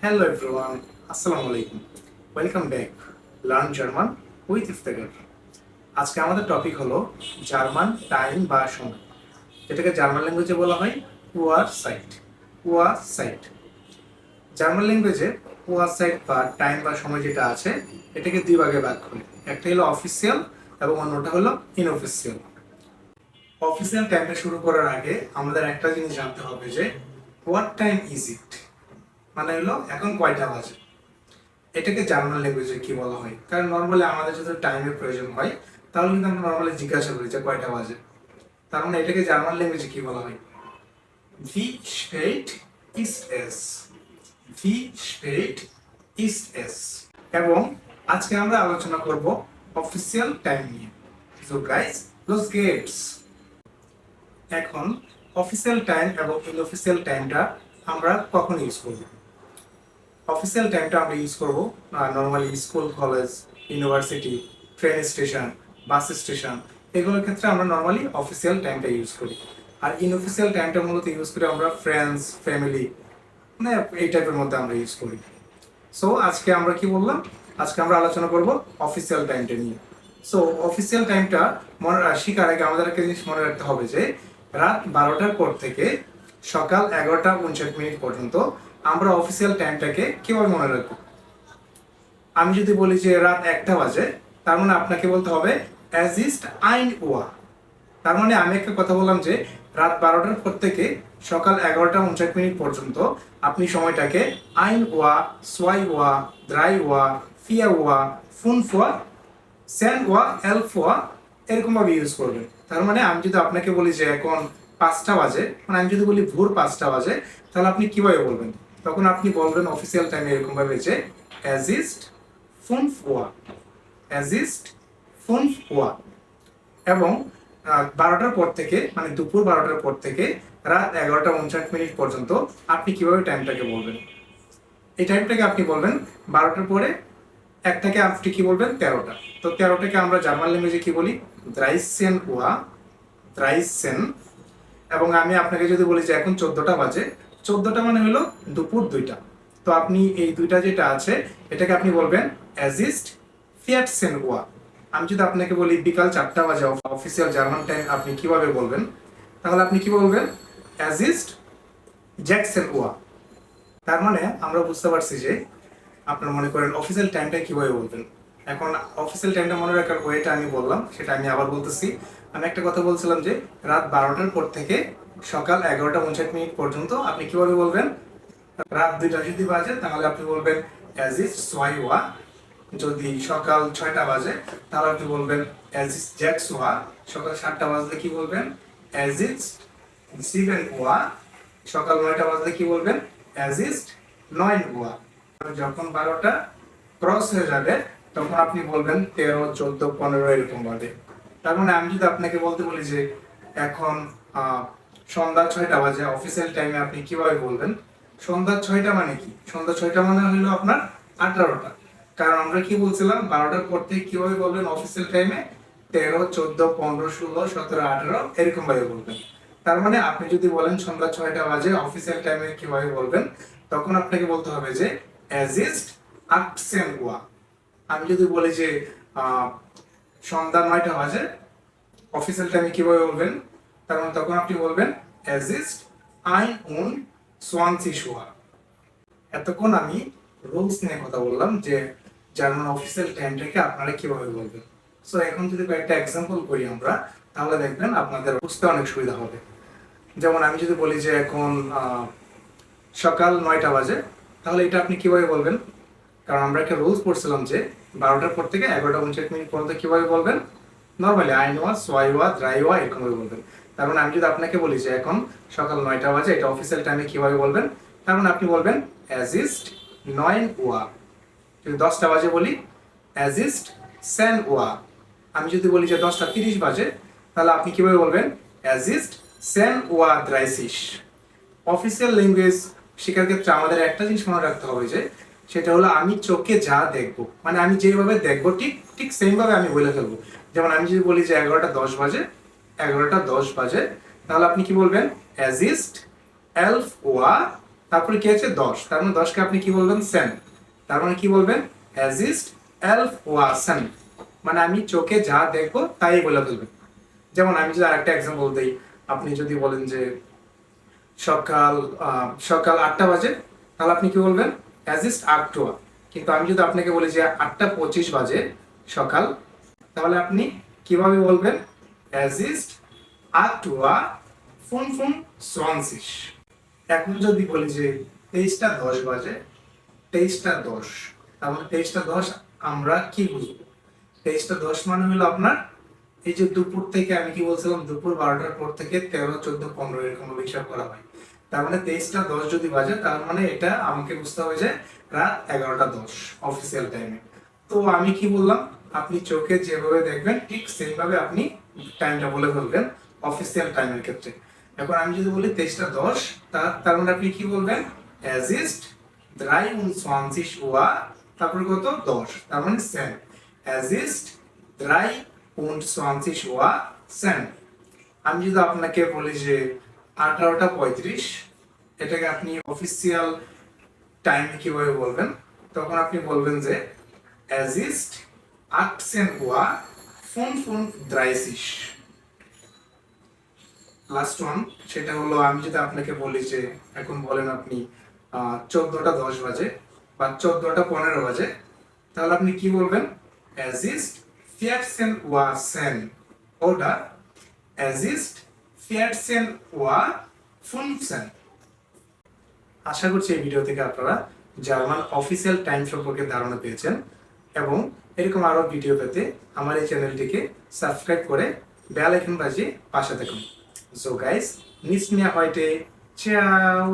Hello everyone, Assalamu alaikum. Welcome back. Learn German with Iftakhar. আজকে আমাদের topic হলো German time বা সময়, যেটাকে জার্মান ল্যাঙ্গুয়েজে বলা হয় উয়ারসাইট। উয়ারসাইট জার্মান ল্যাঙ্গুয়েজে উয়ারসাইট বা টাইম বা সময় যেটা আছে এটাকে দুই ভাগে ভাগ করে, একটা হলো অফিসিয়াল এবং অন্যটা হলো ইনঅফিসিয়াল। অফিসিয়াল টাইমটা শুরু করার আগে আমাদের একটা জিনিস জানতে হবে যে হোয়াট টাইম ইজ ইট, মানে হলো এখন কয়টা বাজে। এটাকে জার্মান ল্যাঙ্গুয়েজে কি বলা হয়? কারণ নর্মালি আমাদের যদি টাইমের প্রয়োজন হয় তাহলে কিন্তু আমরা নর্মালি জিজ্ঞাসা করি যে কয়টা বাজে। তার মানে এটাকে জার্মান ল্যাঙ্গুয়েজে কি বলা হয়? ভি স্পেট ইস এস, ভি স্পেট ইস এস। এবং আজকে আমরা আলোচনা করব অফিসিয়াল টাইম নিয়ে। So guys, let's gets. এখন অফিসিয়াল টাইম এবং ইনঅফিসিয়াল টাইমটা আমরা কখন ইউজ করব? অফিসিয়াল টাইমটা আমরা ইউজ করব normally school, college, university, train station, bus station, এগুলোর ক্ষেত্রে আমরা নর্মালি অফিসিয়াল টাইমটা ইউজ করি। আর ইনঅফিসিয়াল টাইমটা মূলত ইউজ করি আমরা ফ্রেন্ডস, ফ্যামিলি, মানে এই টাইপের মধ্যে আমরা ইউজ করি। সো আজকে আমরা কি বললাম? আজকে আমরা আলোচনা করব অফিসিয়াল টাইমটা নিয়ে। সো অফিসিয়াল টাইমটা শেখার আগে আমাদের একটা জিনিস মনে রাখতে হবে যে রাত 12টার পর থেকে সকাল 11টা 59 পর্যন্ত আমরা অফিসিয়াল টাইমটাকে কিভাবে মনে রাখবো? আমি যদি বলি যে রাত 1টা বাজে, তার মানে আপনাকে বলতে হবে অ্যাজ ইস্ট আইন ওয়া। তার মানে আমি একটা কথা বললাম যে রাত 12টার পর থেকে সকাল 11টা 59 পর্যন্ত আপনি সময়টাকে আইন ওয়া, সোয়াই ওয়া, দ্রাই ওয়া, ফিয়া ওয়া, ফুন ফোয়া, সেন ওয়া, এলফ ওয়া এরকম ভাবে ইউজ করবেন। তার মানে আমি যদি আপনাকে বলি যে এখন 5টা বাজে, মানে আমি যদি বলি ভোর 5টা বাজে, তাহলে আপনি কিভাবে বলবেন? তখন আপনি বলবেন অফিসিয়াল টাইমে এরকম ভাবে যে অ্যাজ ইস্ট ফুন ফোয়া, অ্যাজ ইস্ট ফুন ফোয়া। এবং 12টার পর থেকে, মানে দুপুর 12টার পর থেকে রাত 11টা 59 পর্যন্ত আপনি কিভাবে টাইমটাকে বলবেন? এই টাইমটাকে আপনি বলবেন 12টার পরে একটাকে আপনি কি বলবেন? 13টা। তো 13টাকে আমরা জার্মান ল্যাঙ্গুয়েজে কি বলি? দ্রাইসেন ওয়া, দ্রাইসেন। এবং আমি আপনাকে যদি বলি যে এখন 14টা বাজে, 14টা মানে হলো দুপুর 2টা। তো আপনি এই দুইটা যেটা আছে এটাকে আপনি বলবেন অ্যাজ ইস্ট ফিয়াটসেন ওয়া। আমি যদি আপনাকে বলি বিকাল 4টা বাজে অফিসিয়াল জার্মান টাইম, আপনি কিভাবে বলবেন? তাহলে আপনি কি বলবেন? অ্যাজ ইস্ট জ্যাকসেন ওয়া। তার মানে আমরা বুঝতে পারছি যে আপনার মনে করেন অফিসিয়াল টাইমটা কিভাবে বলবেন। এখন অফিসিয়াল টাইমটা মনে রাখার ওয়েটা আমি বললাম, সেটা আমি আবার বলতেছি। আমি একটা কথা বলছিলাম যে রাত 12টার পর থেকে সকাল 11টা 59 পর্যন্ত আপনি কিভাবে বলবেন? রাত 2টা যদি বাজে তাহলে আপনি বলবেন অ্যাজ ইস সোয়াই ওয়া। যদি সকাল 6টা বাজে তাহলে আপনি বলবেন অ্যাজ ইস জ্যাক্স ওয়া। সকাল 7টা বাজলে কি বলবেন? অ্যাজ ইস সিভেন ওয়া। সকাল 9টা বাজলে কি বলবেন? অ্যাজ ইস নয়ন ওয়া। যখন 12টা ক্রস হয়ে যাবে তখন আপনি বলবেন 13, 14, 15 এরকম ভাবে। তার মানে আমি যদি আপনাকে বলতে বলি যে এখন সন্ধ্যা 6টা বাজে, অফিসিয়াল টাইমে আপনি কিভাবে বলবেন? সন্ধ্যা 6টা মানে কি? সন্ধ্যা 6টা মানে হলো আপনার 18টা। কারণ আমরা কি বলছিলাম 12টার পর থেকে কিভাবে বলবেন অফিসিয়াল টাইমে? 13, 14, 15, 16, 17, 18 এরকম ভাবে বলবেন। তার মানে আপনি যদি বলেন সন্ধ্যা 6টা বাজে অফিসিয়াল টাইমে কিভাবে বলবেন, তখন আপনাকে বলতে হবে যে অ্যাজ ইস্ট আটসেন ওয়া। আমি যদি বলি যে সন্ধ্যা 9টা বাজে অফিসিয়াল টাইমে কিভাবে বলবেন? তার মানে তখন আপনি বলবেন অ্যাজ ইস্ট আইন উন সোয়ানসিশ ওয়া। এতক্ষণ আমি রুলস নিয়ে কথা বললাম যে জার্মান অফিসিয়াল টাইমটাকে আপনারা কিভাবে বলবেন। সো এখন যদি কয়েকটা এক্সাম্পল করি আমরা, তাহলে দেখবেন আপনাদের বুঝতে অনেক সুবিধা হবে। যেমন আমি যদি বলি যে এখন সকাল 9টা বাজে, তাহলে এটা আপনি কিভাবে বলবেন? কারণ আমরা একটা রুলস পড়ছিলাম যে 12টার পর থেকে 11টা 59 পর্যন্ত কিভাবে বলবেন? নর্মালি আইন ওয়া, সোয়াই ওয়া, দ্রাই ওয়া এরকম ভাবে বলবেন। তার মানে আমি যদি আপনাকে বলি যে এখন সকাল 9টা বাজে, এটা অফিসিয়াল টাইমে কিভাবে বলবেন? তার মানে আপনি বলবেন অ্যাজ ইস্ট নয়ন ওয়া। যদি 10টা বাজে বলি অ্যাজ ইস্ট সেন ওয়া। আমি যদি বলি যে 10টা 30 বাজে, তাহলে আপনি কিভাবে বলবেন? অ্যাজ ইস্ট সেন ওয়া দ্রাইসিশ। অফিসিয়াল ল্যাঙ্গুয়েজ শেখার ক্ষেত্রে আমাদের একটা জিনিস মনে রাখতে হবে যে সেটা হলো আমি চোখে যা দেখবো, মানে আমি যেভাবে দেখবো ঠিক ঠিক সেম ভাবে আমি বলে ফেলবো। যেমন আমি যদি বলি যে 11টা 10 বাজে, 11টা 10 বাজে, তাহলে আপনি কি বলবেন? অ্যাজ ইস্ট এলফ ওয়া তারপরে কি আছে 10, তার মানে 10কে আপনি কি বলবেন? সেন। তার মানে কি বলবেন? এজ ইস্ট এলফ ওয়াসেন, মানে আমি চোখে যা দেখবো তাই বলে ফেলবেন। যেমন আমি যদি আরেকটা এক্সাম্পল দিই, আপনি যদি বলেন যে সকাল সকাল 8টা বাজে, তাহলে আপনি কি বলবেন? অ্যাজ ইস্ট আটটোয়া। কিন্তু আমি যদি আপনাকে বলি যে 8টা 25 বাজে সকাল, তাহলে আপনি কিভাবে বলবেন? অ্যাজ ইস্ট আটটোয়া ফুন ফুন সোয়ানসিস। এখন যদি বলি যে 23টা 10 বাজে, 23টা 10, তার মানে 23টা 10 আমরা কি বুঝবো? 23টা 10 মানে হলো আপনার এই যে দুপুর থেকে, আমি কি বলছিলাম, দুপুর 12টার পর থেকে 13, 14, 15 এরকম হিসাব করা হয়। তার মানে 23টা 10 যদি বাজে, তার মানে এটা আমাকে বুঝতে হবে যে রাত 11টা 10 অফিসিয়াল টাইমে। তো আমি কি বললাম? আপনি চোখে যেভাবে দেখবেন ঠিক সেইভাবে আপনি টাইমটা বলে ফেলবেন অফিসিয়াল টাইমের ক্ষেত্রে। এখন আমি যদি বলি 23টা 10, তার মানে আপনি কি বলবেন? অ্যাজ ইস্ট 23 Uhr, তারপরে কত? 10, তার মানে Sen. As east 23 Uhr Sen. আমি যদি আপনাকে বলি যে 18টা 35, এটাকে আপনি অফিসিয়াল টাইম কিভাবে বলবেন? তখন আপনি বলবেন যে es ist 18:35 Uhr। Last one, সেটা হলো আমি যদি আপনাকে বলি যে এখন বলেন আপনি 14টা 10 বাজে বা 14টা 15 বাজে, তাহলে আপনি কি বলবেন? es ist 14 Uhr 10 oder es ist 14 Uhr 15। আশা করছি এই ভিডিও থেকে আপনারা জার্মান অফিসিয়াল টাইম সম্পর্কে ধারণা পেয়েছেন, এবং এরকম আরো ভিডিও পেতে আমার এই চ্যানেলটিকে সাবস্ক্রাইব করে বেল আইকন বাজিয়ে পাশে থাকুন। সো গাইস, নিস মিয়া heute, ciao।